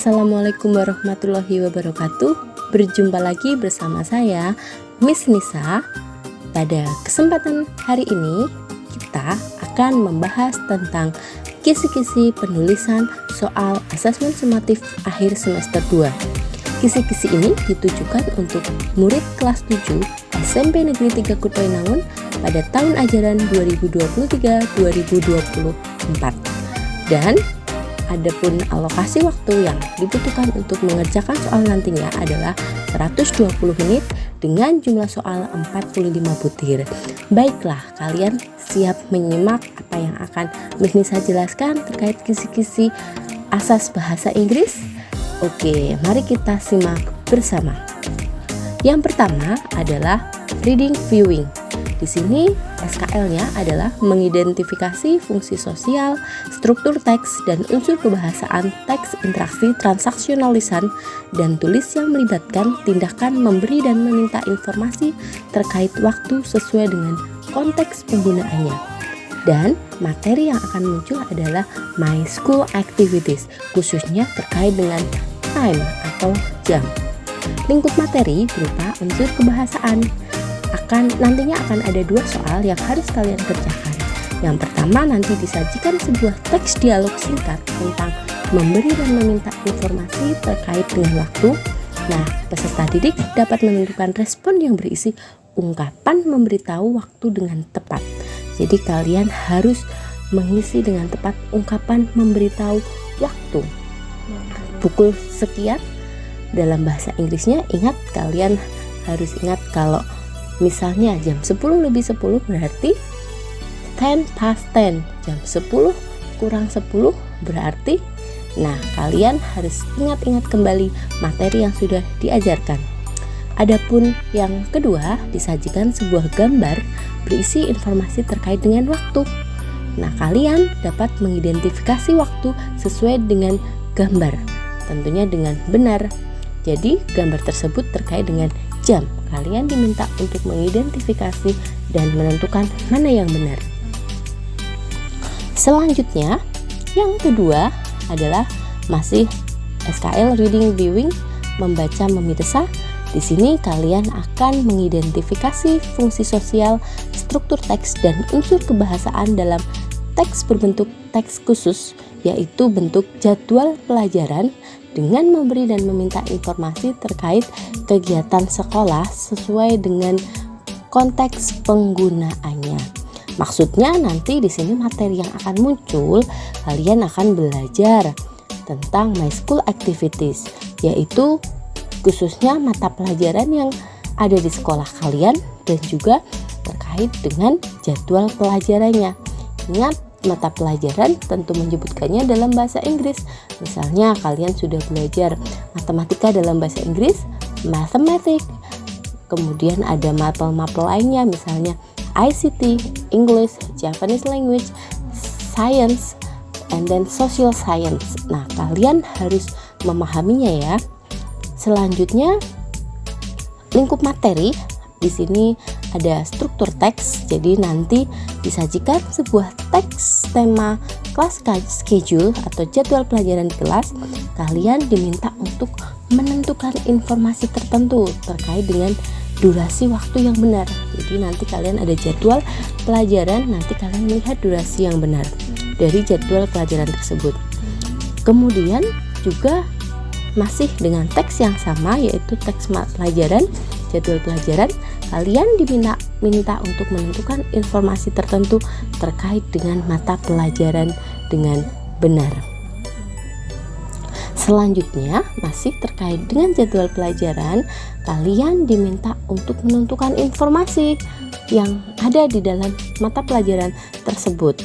Assalamualaikum warahmatullahi wabarakatuh. Berjumpa lagi bersama saya, Miss Nisa. Pada kesempatan hari ini, kita akan membahas tentang kisi-kisi penulisan soal asesmen sumatif akhir semester 2. Kisi-kisi ini ditujukan untuk murid kelas 7 SMP Negeri 3 Kutoinangun pada tahun ajaran 2023-2024. Dan adapun alokasi waktu yang dibutuhkan untuk mengerjakan soal nantinya adalah 120 menit dengan jumlah soal 45 butir. Baiklah, kalian siap menyimak apa yang akan Miss Nisa jelaskan terkait kisi-kisi asas bahasa Inggris? Oke, mari kita simak bersama. Yang pertama adalah reading viewing. Di sini SKL-nya adalah mengidentifikasi fungsi sosial, struktur teks, dan unsur kebahasaan teks interaksi transaksional lisan dan tulis yang melibatkan tindakan memberi dan meminta informasi terkait waktu sesuai dengan konteks penggunaannya. Dan materi yang akan muncul adalah My School Activities, khususnya terkait dengan time atau jam. Lingkup materi berupa unsur kebahasaan. Nantinya akan ada 2 soal yang harus kalian kerjakan. Yang pertama, nanti disajikan sebuah teks dialog singkat tentang memberi dan meminta informasi terkait dengan waktu. Nah, peserta didik dapat menentukan respon yang berisi ungkapan memberitahu waktu dengan tepat. Jadi kalian harus mengisi dengan tepat ungkapan memberitahu waktu. Pukul sekian dalam bahasa Inggrisnya, kalian harus ingat kalau misalnya jam 10 lebih 10 berarti 10 past 10, jam 10 kurang 10 berarti. Nah, kalian harus ingat-ingat kembali materi yang sudah diajarkan. Adapun yang kedua, disajikan sebuah gambar berisi informasi terkait dengan waktu. Nah, kalian dapat mengidentifikasi waktu sesuai dengan gambar, tentunya dengan benar. Jadi, gambar tersebut terkait dengan jam. Kalian diminta untuk mengidentifikasi dan menentukan mana yang benar. Selanjutnya, yang kedua adalah masih SKL reading viewing, membaca memirsa. Di sini kalian akan mengidentifikasi fungsi sosial, struktur teks, dan unsur kebahasaan dalam teks berbentuk teks khusus, yaitu bentuk jadwal pelajaran, dengan memberi dan meminta informasi terkait kegiatan sekolah sesuai dengan konteks penggunaannya. Maksudnya nanti di sini materi yang akan muncul, kalian akan belajar tentang My School Activities, yaitu khususnya mata pelajaran yang ada di sekolah kalian dan juga terkait dengan jadwal pelajarannya. Ingat, mata pelajaran tentu menyebutkannya dalam bahasa Inggris. Misalnya kalian sudah belajar matematika dalam bahasa Inggris, mathematics. Kemudian ada mapel-mapel lainnya, misalnya ICT, English, Japanese language, science, and then social science. Nah, kalian harus memahaminya ya. Selanjutnya, lingkup materi. Di sini ada struktur teks, jadi nanti disajikan sebuah teks tema kelas schedule atau jadwal pelajaran di kelas. Kalian diminta untuk menentukan informasi tertentu terkait dengan durasi waktu yang benar. Jadi nanti kalian ada jadwal pelajaran, nanti kalian melihat durasi yang benar dari jadwal pelajaran tersebut. Kemudian juga masih dengan teks yang sama, yaitu teks pelajaran, jadwal pelajaran. Kalian diminta untuk menentukan informasi tertentu terkait dengan mata pelajaran dengan benar. Selanjutnya, masih terkait dengan jadwal pelajaran, kalian diminta untuk menentukan informasi yang ada di dalam mata pelajaran tersebut.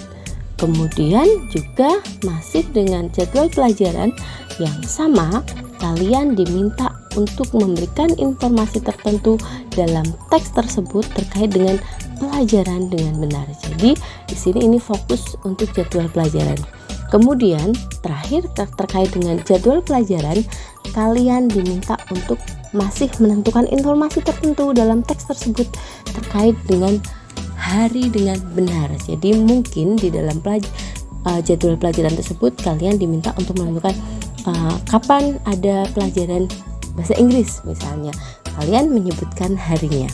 Kemudian juga masih dengan jadwal pelajaran yang sama, kalian diminta untuk memberikan informasi tertentu dalam teks tersebut terkait dengan pelajaran dengan benar. Jadi di sini ini fokus untuk jadwal pelajaran. Kemudian terakhir terkait dengan jadwal pelajaran, kalian diminta untuk masih menentukan informasi tertentu dalam teks tersebut terkait dengan hari dengan benar. Jadi mungkin di dalam jadwal pelajaran tersebut kalian diminta untuk menentukan kapan ada pelajaran bahasa Inggris misalnya, kalian menyebutkan harinya.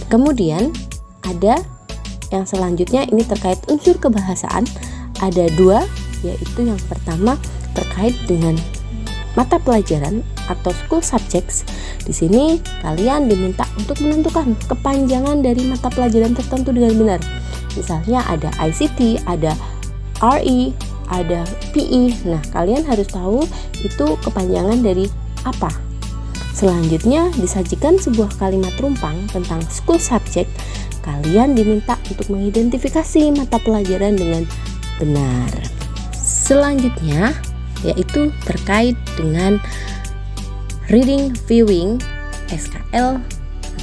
Kemudian ada yang selanjutnya, ini terkait unsur kebahasaan. Ada 2, yaitu yang pertama terkait dengan mata pelajaran atau school subjects. Di sini kalian diminta untuk menentukan kepanjangan dari mata pelajaran tertentu dengan benar. Misalnya ada ICT, ada RE, ada PE. Nah, kalian harus tahu itu kepanjangan dari apa. Selanjutnya disajikan sebuah kalimat rumpang tentang school subject. Kalian diminta untuk mengidentifikasi mata pelajaran dengan benar. Selanjutnya yaitu terkait dengan reading viewing SKL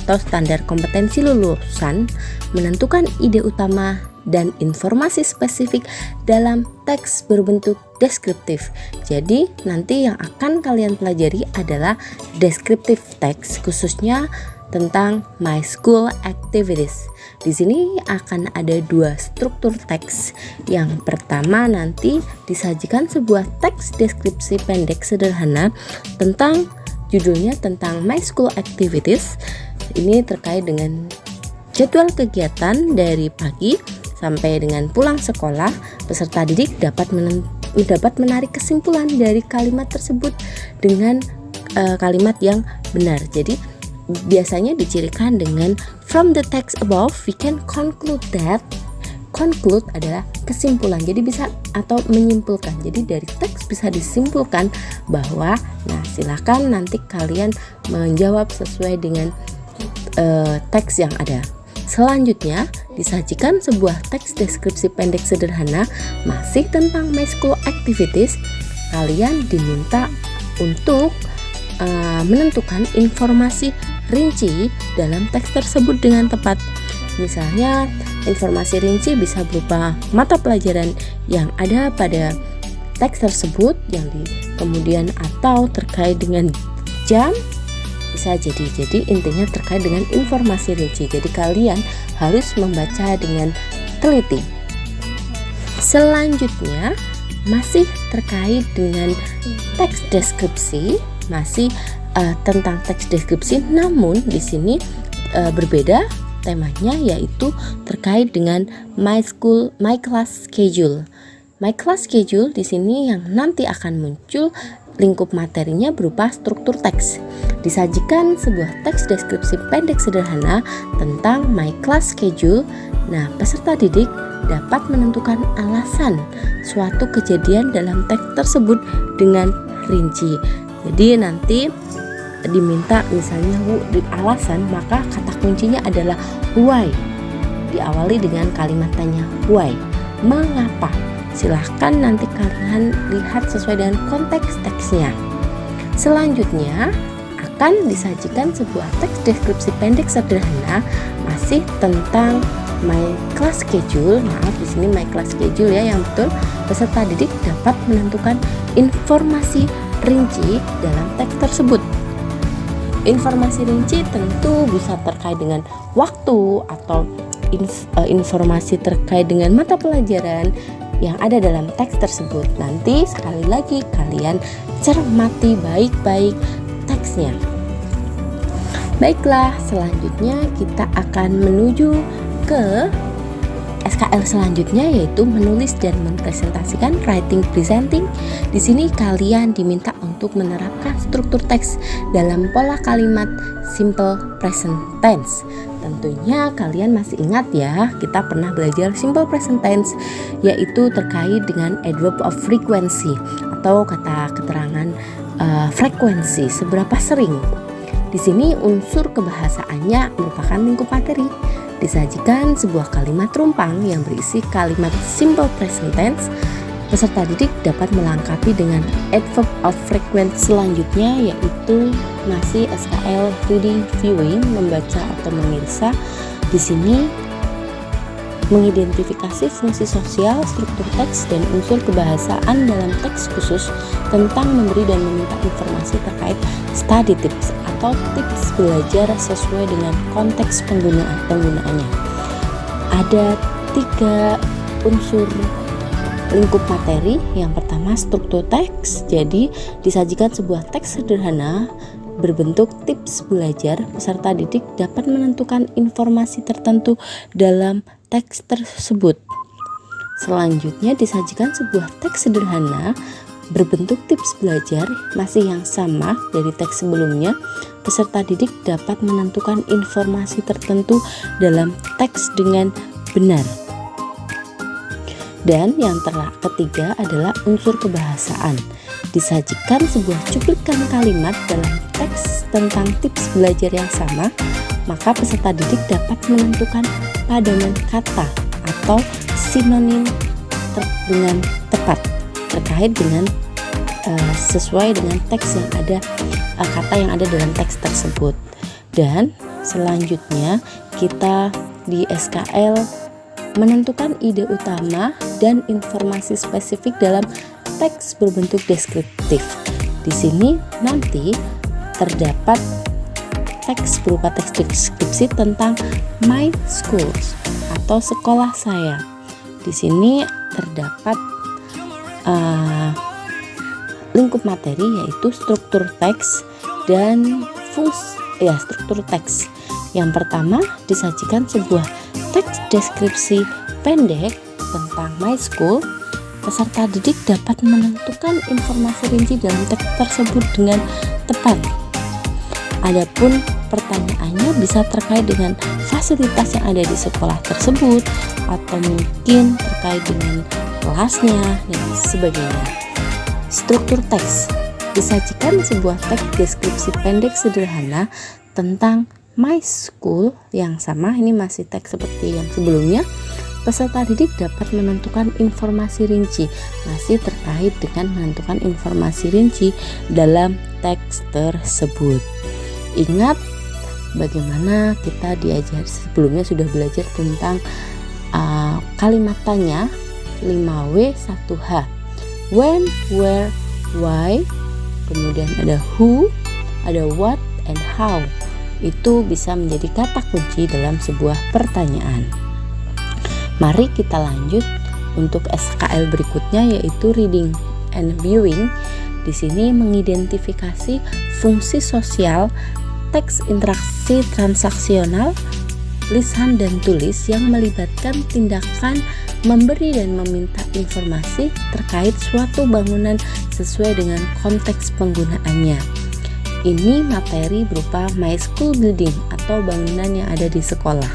atau standar kompetensi lulusan, menentukan ide utama dan informasi spesifik dalam teks berbentuk deskriptif. Jadi nanti yang akan kalian pelajari adalah deskriptif teks, khususnya tentang my school activities. Di sini akan ada 2 struktur teks. Yang pertama nanti disajikan sebuah teks deskripsi pendek sederhana tentang judulnya tentang my school activities. Ini terkait dengan jadwal kegiatan dari pagi sampai dengan pulang sekolah. Peserta didik dapat menarik kesimpulan dari kalimat tersebut dengan kalimat yang benar. Jadi biasanya dicirikan dengan from the text above we can conclude that. Conclude adalah kesimpulan, jadi bisa atau menyimpulkan. Jadi dari teks bisa disimpulkan bahwa, nah silakan nanti kalian menjawab sesuai dengan teks yang ada. Selanjutnya disajikan sebuah teks deskripsi pendek sederhana masih tentang my school activities. Kalian diminta untuk menentukan informasi rinci dalam teks tersebut dengan tepat. Misalnya informasi rinci bisa berupa mata pelajaran yang ada pada teks tersebut kemudian atau terkait dengan jam, bisa jadi intinya terkait dengan informasi rinci. Jadi kalian harus membaca dengan teliti. Selanjutnya masih terkait dengan teks deskripsi, masih tentang teks deskripsi, namun di sini berbeda temanya, yaitu terkait dengan my class schedule. My class schedule di sini yang nanti akan muncul lingkup materinya berupa struktur teks. Disajikan sebuah teks deskripsi pendek sederhana tentang my class schedule. Nah, peserta didik dapat menentukan alasan suatu kejadian dalam teks tersebut dengan rinci. Jadi nanti diminta misalnya alasan, maka kata kuncinya adalah why. Diawali dengan kalimat tanya why, mengapa. Silahkan nanti kalian lihat sesuai dengan konteks teksnya. Selanjutnya akan disajikan sebuah teks deskripsi pendek sederhana masih tentang my class schedule. Maaf, di sini my class schedule ya yang betul. Peserta didik dapat menentukan informasi rinci dalam teks tersebut. Informasi rinci tentu bisa terkait dengan waktu atau informasi terkait dengan mata pelajaran yang ada dalam teks tersebut. Nanti sekali lagi kalian cermati baik-baik teksnya. Baiklah, selanjutnya kita akan menuju ke SKL selanjutnya, yaitu menulis dan mempresentasikan, writing presenting. Di sini kalian diminta untuk menerapkan struktur teks dalam pola kalimat simple present tense. Tentunya kalian masih ingat ya, kita pernah belajar simple present tense, yaitu terkait dengan adverb of frequency atau kata keterangan frekuensi, seberapa sering. Di sini unsur kebahasaannya merupakan lingkup materi. Disajikan sebuah kalimat rumpang yang berisi kalimat simple present tense. Peserta didik dapat melengkapi dengan adverb of frequency. Selanjutnya yaitu masih SKL reading viewing, membaca atau memirsa. Di sini mengidentifikasi fungsi sosial, struktur teks, dan unsur kebahasaan dalam teks khusus tentang memberi dan meminta informasi terkait study tips atau tips belajar sesuai dengan konteks penggunaannya. Ada 3 unsur lingkup materi. Yang pertama, struktur teks. Jadi disajikan sebuah teks sederhana berbentuk tips belajar. Peserta didik dapat menentukan informasi tertentu dalam teks tersebut. Selanjutnya disajikan sebuah teks sederhana berbentuk tips belajar, masih yang sama dari teks sebelumnya. Peserta didik dapat menentukan informasi tertentu dalam teks dengan benar. Dan yang ketiga adalah unsur kebahasaan. Disajikan sebuah cuplikan kalimat dalam teks tentang tips belajar yang sama, maka peserta didik dapat menentukan padanan kata atau sinonim dengan tepat terkait dengan sesuai dengan teks yang ada, kata yang ada dalam teks tersebut. Dan selanjutnya kita di SKL menentukan ide utama dan informasi spesifik dalam teks berbentuk deskriptif. Di sini nanti terdapat teks berupa teks deskripsi tentang my schools atau sekolah saya. Di sini terdapat lingkup materi, yaitu struktur teks dan struktur teks. Yang pertama, disajikan sebuah teks deskripsi pendek tentang my school. Peserta didik dapat menentukan informasi rinci dalam teks tersebut dengan tepat. Adapun pertanyaannya bisa terkait dengan fasilitas yang ada di sekolah tersebut, atau mungkin terkait dengan kelasnya dan sebagainya. Struktur teks. Disajikan sebuah teks deskripsi pendek sederhana tentang my school yang sama, ini masih teks seperti yang sebelumnya. Peserta didik dapat menentukan informasi rinci, masih terkait dengan menentukan informasi rinci dalam teks tersebut. Ingat bagaimana kita diajar sebelumnya, sudah belajar tentang kalimat tanya 5W 1H. When, where, why, kemudian ada who, ada what, and how. Itu bisa menjadi kata kunci dalam sebuah pertanyaan. Mari kita lanjut untuk SKL berikutnya, yaitu reading and viewing. Di sini mengidentifikasi fungsi sosial, teks interaksi transaksional, lisan dan tulis yang melibatkan tindakan memberi dan meminta informasi terkait suatu bangunan sesuai dengan konteks penggunaannya. Ini materi berupa my school building atau bangunan yang ada di sekolah.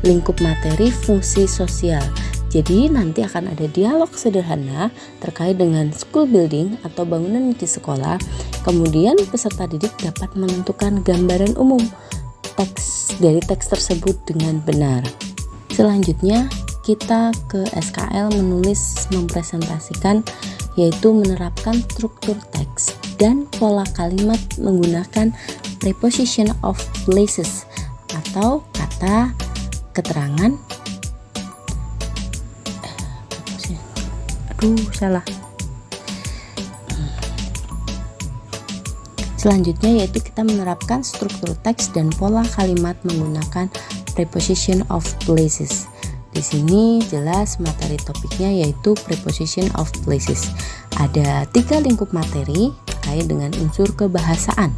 Lingkup materi fungsi sosial. Jadi nanti akan ada dialog sederhana terkait dengan school building atau bangunan di sekolah. Kemudian peserta didik dapat menentukan gambaran umum teks dari teks tersebut dengan benar. Selanjutnya kita ke SKL menulis mempresentasikan, yaitu menerapkan struktur teks dan pola kalimat menggunakan preposition of places atau kata keterangan. Selanjutnya yaitu kita menerapkan struktur teks dan pola kalimat menggunakan preposition of places. Di sini jelas materi topiknya yaitu preposition of places. Ada 3 lingkup materi terkait dengan unsur kebahasaan.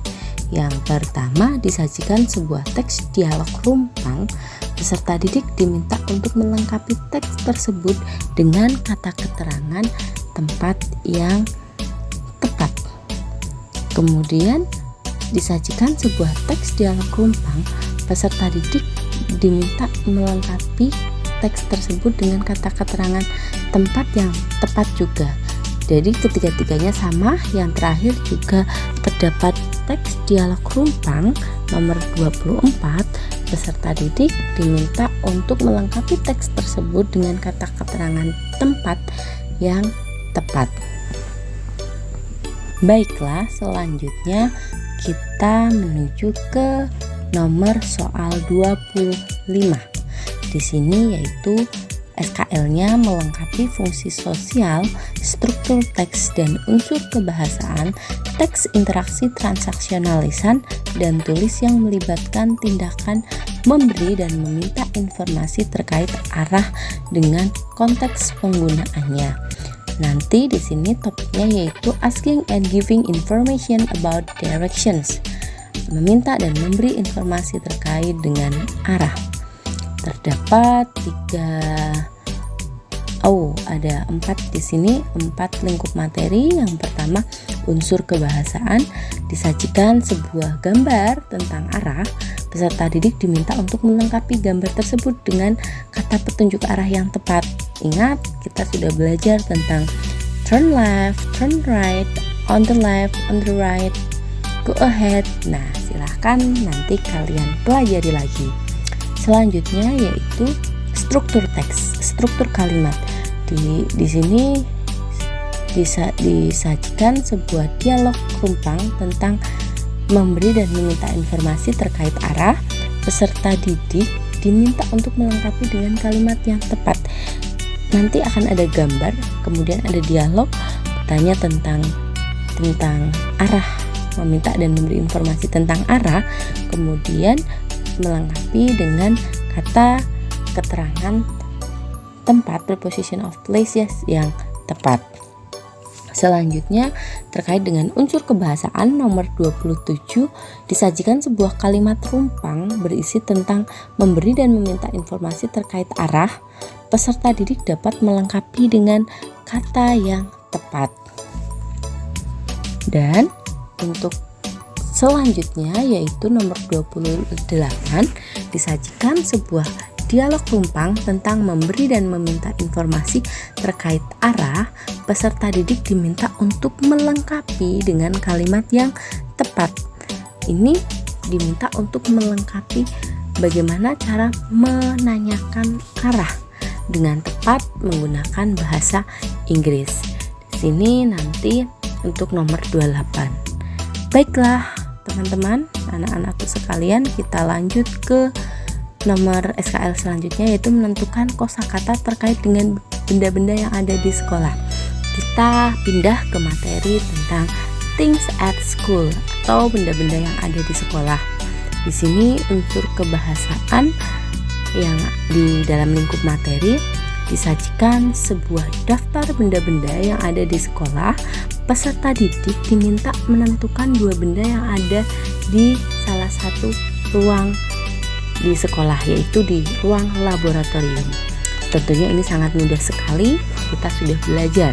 Yang pertama, disajikan sebuah teks dialog rumpang. Peserta didik diminta untuk melengkapi teks tersebut dengan kata keterangan tempat yang tepat. Kemudian disajikan sebuah teks dialog rumpang. Peserta didik diminta melengkapi teks tersebut dengan kata keterangan tempat yang tepat juga. Jadi ketiga-tiganya sama. Yang terakhir juga terdapat teks dialog rumpang nomor 24. Peserta didik diminta untuk melengkapi teks tersebut dengan kata keterangan tempat yang tepat. Baiklah, selanjutnya kita menuju ke nomor soal 25. Di sini yaitu SKL-nya melengkapi fungsi sosial, struktur teks dan unsur kebahasaan, teks interaksi transaksional lisan dan tulis yang melibatkan tindakan memberi dan meminta informasi terkait arah dengan konteks penggunaannya. Nanti di sini topiknya yaitu asking and giving information about directions. Meminta dan memberi informasi terkait dengan arah. Terdapat ada 4 di sini, 4 lingkup materi. Yang pertama, unsur kebahasaan. Disajikan sebuah gambar tentang arah. Peserta didik diminta untuk melengkapi gambar tersebut dengan kata petunjuk arah yang tepat. Ingat, kita sudah belajar tentang turn left, turn right, on the left, on the right, go ahead. Nah, silahkan nanti kalian pelajari lagi. Selanjutnya yaitu struktur teks, struktur kalimat. Di sini disajikan sebuah dialog rumpang tentang memberi dan meminta informasi terkait arah. Peserta didik diminta untuk melengkapi dengan kalimat yang tepat. Nanti akan ada gambar, kemudian ada dialog, bertanya tentang arah, meminta dan memberi informasi tentang arah, kemudian melengkapi dengan kata keterangan tempat, preposition of places yang tepat. Selanjutnya terkait dengan unsur kebahasaan nomor 27, disajikan sebuah kalimat rumpang berisi tentang memberi dan meminta informasi terkait arah. Peserta didik dapat melengkapi dengan kata yang tepat. Dan untuk selanjutnya yaitu nomor 28, disajikan sebuah dialog rumpang tentang memberi dan meminta informasi terkait arah. Peserta didik diminta untuk melengkapi dengan kalimat yang tepat. Ini diminta untuk melengkapi bagaimana cara menanyakan arah dengan tepat menggunakan bahasa Inggris. Di sini nanti untuk nomor 28. Baiklah teman-teman, anak-anakku sekalian, kita lanjut ke nomor SKL selanjutnya, yaitu menentukan kosakata terkait dengan benda-benda yang ada di sekolah. Kita pindah ke materi tentang things at school atau benda-benda yang ada di sekolah. Di sini unsur kebahasaan yang di dalam lingkup materi, disajikan sebuah daftar benda-benda yang ada di sekolah. Peserta didik diminta menentukan 2 benda yang ada di salah satu ruang di sekolah, yaitu di ruang laboratorium. Tentunya ini sangat mudah sekali, kita sudah belajar.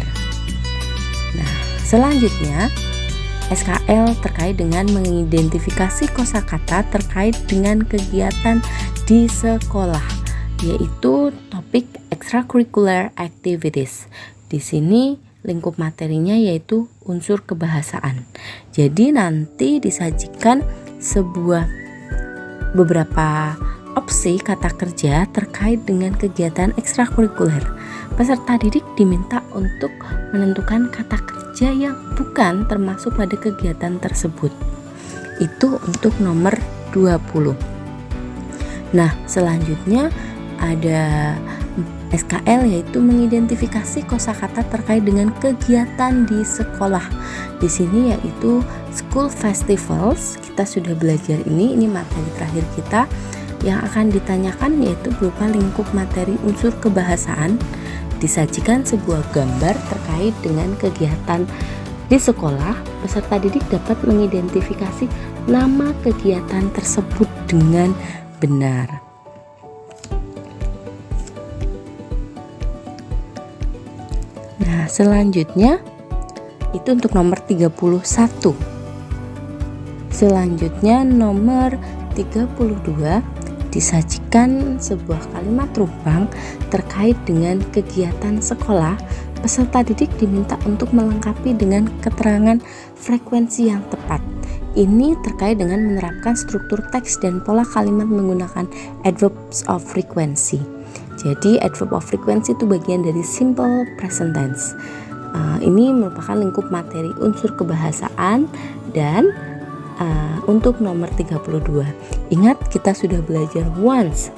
Nah, selanjutnya SKL terkait dengan mengidentifikasi kosakata terkait dengan kegiatan di sekolah, yaitu topik extracurricular activities. Di sini lingkup materinya yaitu unsur kebahasaan. Jadi nanti disajikan beberapa opsi kata kerja terkait dengan kegiatan ekstrakurikuler. Peserta didik diminta untuk menentukan kata kerja yang bukan termasuk pada kegiatan tersebut. Itu untuk nomor 20. Nah, selanjutnya ada SKL yaitu mengidentifikasi kosakata terkait dengan kegiatan di sekolah. Di sini yaitu school festivals. Kita sudah belajar ini materi terakhir kita. Yang akan ditanyakan yaitu berupa lingkup materi unsur kebahasaan. Disajikan sebuah gambar terkait dengan kegiatan di sekolah. Peserta didik dapat mengidentifikasi nama kegiatan tersebut dengan benar. Nah, selanjutnya itu untuk nomor 31. Selanjutnya nomor 32, disajikan sebuah kalimat rumpang terkait dengan kegiatan sekolah. Peserta didik diminta untuk melengkapi dengan keterangan frekuensi yang tepat. Ini terkait dengan menerapkan struktur teks dan pola kalimat menggunakan adverbs of frequency. Jadi adverb of frequency itu bagian dari simple present tense. Ini merupakan lingkup materi unsur kebahasaan. Dan untuk nomor 32, ingat kita sudah belajar once,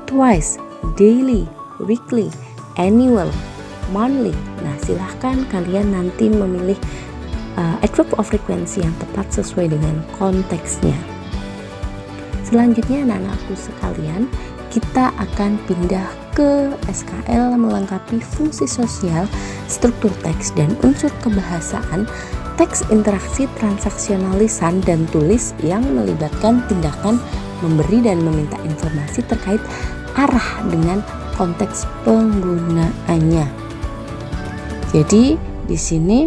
twice, daily, weekly, annual, monthly. Nah, silahkan kalian nanti memilih adverb of frequency yang tepat sesuai dengan konteksnya. Selanjutnya anak-anakku sekalian, kita akan pindah ke SKL melengkapi fungsi sosial, struktur teks dan unsur kebahasaan, teks interaksi transaksional lisan dan tulis yang melibatkan tindakan memberi dan meminta informasi terkait arah dengan konteks penggunaannya. Jadi di sini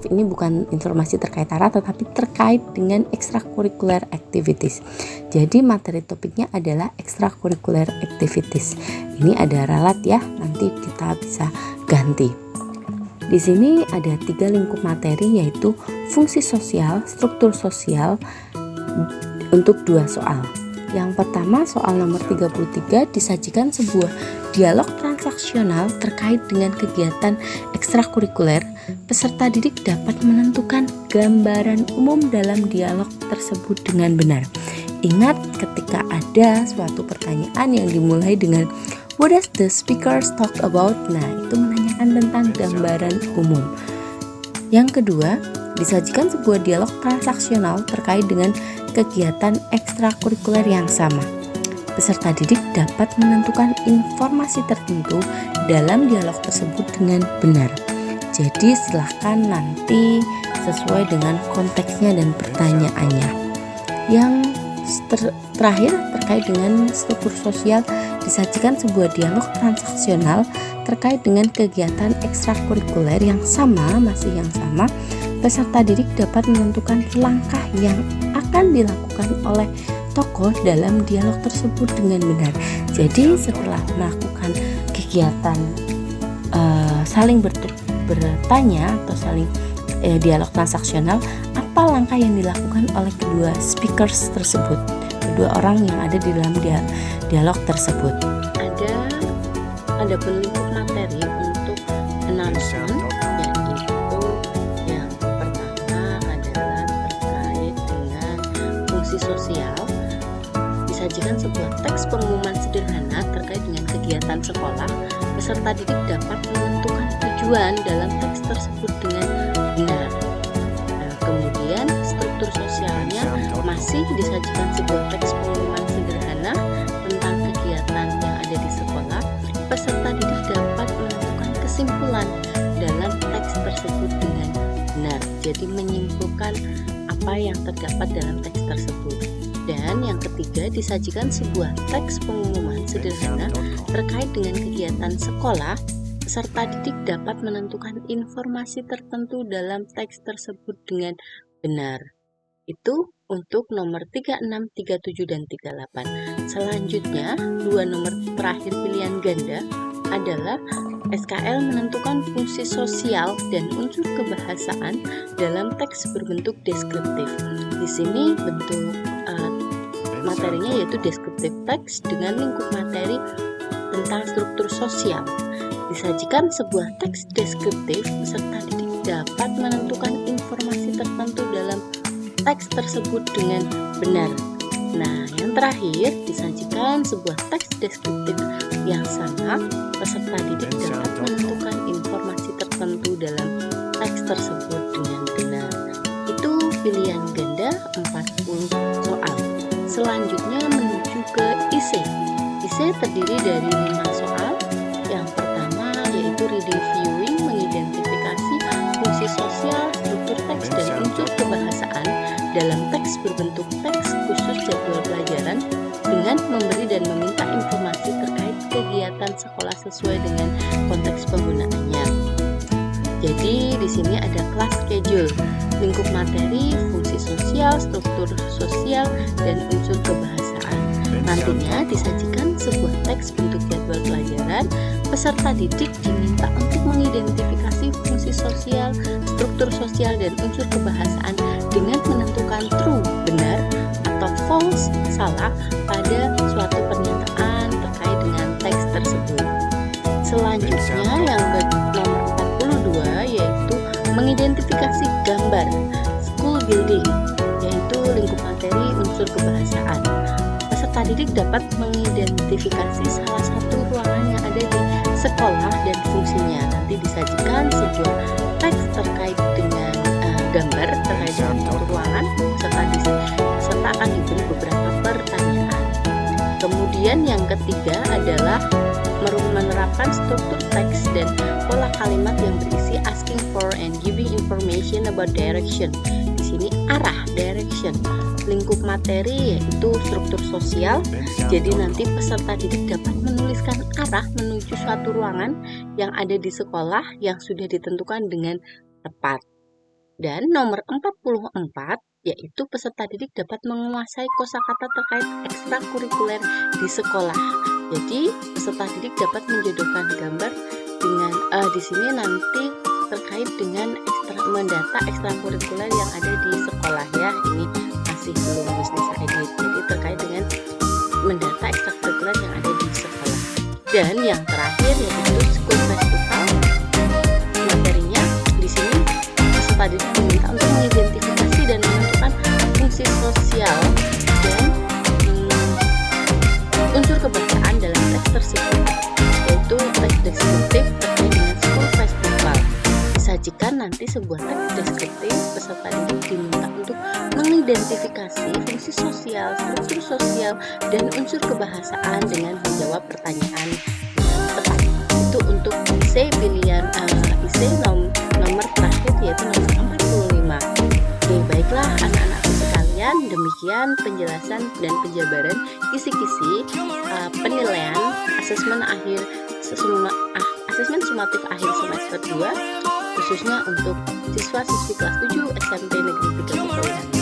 ini bukan informasi terkait arah tetapi terkait dengan extracurricular activities. Jadi materi topiknya adalah extracurricular activities. Ini ada ralat ya, nanti kita bisa ganti. Di sini ada 3 lingkup materi yaitu fungsi sosial, struktur sosial untuk 2 soal. Yang pertama soal nomor 33 disajikan sebuah dialog transaksional terkait dengan kegiatan ekstrakurikuler. Peserta didik dapat menentukan gambaran umum dalam dialog tersebut dengan benar. Ingat ketika ada suatu pertanyaan yang dimulai dengan what does the speakers talk about? Nah, itu menanyakan tentang gambaran umum. Yang kedua, disajikan sebuah dialog transaksional terkait dengan kegiatan ekstrakurikuler yang sama. Peserta didik dapat menentukan informasi tertentu dalam dialog tersebut dengan benar. Jadi silahkan nanti sesuai dengan konteksnya dan pertanyaannya. Yang terakhir terkait dengan struktur sosial, disajikan sebuah dialog transaksional terkait dengan kegiatan ekstrakurikuler yang sama. Peserta didik dapat menentukan langkah yang akan dilakukan oleh tokoh dalam dialog tersebut dengan benar. Jadi setelah melakukan kegiatan saling bertanya atau saling dialog transaksional, apa langkah yang dilakukan oleh kedua speakers tersebut, kedua orang yang ada di dalam dialog tersebut. Ada lingkup materi untuk announcement, yaitu yang pertama adalah terkait dengan fungsi sosial. Disajikan sebuah teks pengumuman sederhana terkait dengan kegiatan sekolah. Peserta didik dapat menentukan tujuan dalam teks tersebut dengan benar. Kemudian struktur sosialnya masih disajikan sebuah teks pengumuman sederhana tentang kegiatan yang ada di sekolah. Peserta didik dapat menentukan kesimpulan dalam teks tersebut dengan benar. Jadi menyimpulkan apa yang terdapat dalam teks tersebut. Dan yang ketiga, disajikan sebuah teks pengumuman sederhana terkait dengan kegiatan sekolah. Peserta didik dapat menentukan informasi tertentu dalam teks tersebut dengan benar. Itu untuk nomor 36, 37, dan 38. Selanjutnya, 2 nomor terakhir pilihan ganda adalah SKL menentukan fungsi sosial dan unsur kebahasaan dalam teks berbentuk deskriptif. Di sini bentuk materinya yaitu deskriptif teks dengan lingkup materi tentang struktur sosial. Disajikan sebuah teks deskriptif, peserta didik dapat menentukan informasi tertentu dalam teks tersebut dengan benar. Nah, yang terakhir, disajikan sebuah teks deskriptif yang sama, peserta didik dapat menentukan informasi tertentu dalam teks tersebut dengan benar. Itu pilihan ganda 40 soal. Selanjutnya menuju ke IC. IC terdiri dari 5 soal. Yang pertama yaitu reading viewing, mengidentifikasi fungsi sosial, struktur teks, dan unsur kebahasaan dalam teks berbentuk teks khusus jadwal pelajaran dengan memberi dan meminta informasi terkait kegiatan sekolah sesuai dengan konteks penggunaannya. Jadi di sini ada kelas schedule, lingkup materi, fungsi sosial, struktur sosial, dan unsur kebahasaan. Nantinya disajikan sebuah teks bentuk jadwal pelajaran. Peserta didik diminta untuk mengidentifikasi fungsi sosial, struktur sosial, dan unsur kebahasaan dengan menentukan true, benar, atau false, salah pada suatu pernyataan terkait dengan teks tersebut. Selanjutnya yang nomor 42 yaitu mengidentifikasi gambar school building, yaitu lingkup materi unsur kebahasaan. Peserta didik dapat mengidentifikasi salah satu ruangan yang ada di sekolah dan fungsinya. Nanti disajikan sebuah teks terkait dengan gambar terkait dengan ruangan, serta akan diberi beberapa pertanyaan. Kemudian yang ketiga adalah menerapkan struktur teks dan pola kalimat yang berisi asking for and giving information about direction. Di sini arah, direction. Lingkup materi yaitu struktur sosial. Jadi nanti peserta didik dapat menuliskan arah menuju suatu ruangan yang ada di sekolah yang sudah ditentukan dengan tepat. Dan nomor 44 yaitu peserta didik dapat menguasai kosakata terkait ekstrakurikuler di sekolah. Jadi peserta didik dapat menjodohkan gambar dengan di sini nanti terkait dengan mendata ekstrakurikuler yang ada di sekolah ya. Ini masih belum bisnis edit. Jadi terkait dengan mendata ekstrakurikuler yang ada di sekolah. Dan yang terakhir yaitu school festival. Materinya di sini peserta didik diminta untuk mengidentifikasi dan menentukan fungsi sosial dan unsur kebahasaan dalam teks tersebut, yaitu teks deskriptif terkait dengan school festival. Disajikan nanti sebuah teks deskriptif, peserta didik diminta untuk mengidentifikasi fungsi sosial, struktur sosial, dan unsur kebahasaan dengan menjawab pertanyaan yang tepat. Itu untuk IC pilihan IC nomor terakhir yaitu nomor 45. Oke, baiklah anak-anakku sekalian, demikian penjelasan dan penjabaran kisi-kisi penilaian asesmen sumatif akhir semester 2 khususnya untuk siswa-siswi kelas 7 SMP Negeri 3 Pekalongan.